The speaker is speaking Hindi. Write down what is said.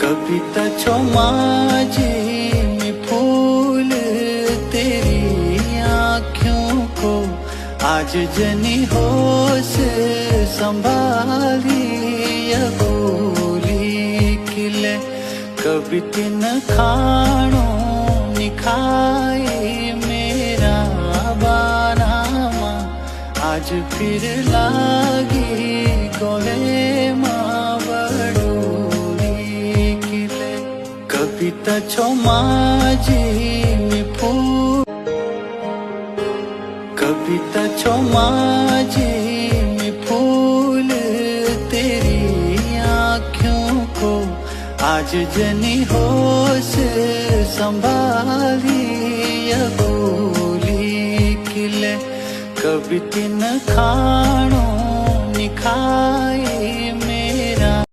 कविता छो माझी में फूल तेरी आँखों को आज जनी होश संभाली बोली खिले कभी तिन खाणो निखाए मेरा बानामा आज फिर लागी गोले माँ बड़ोली खिले कविता छो माझी में फूल कविता छो माझी में फूल तेरी आँखों को आज जनी होश संभाली बोली खिले कभी तिन खाणो निखाए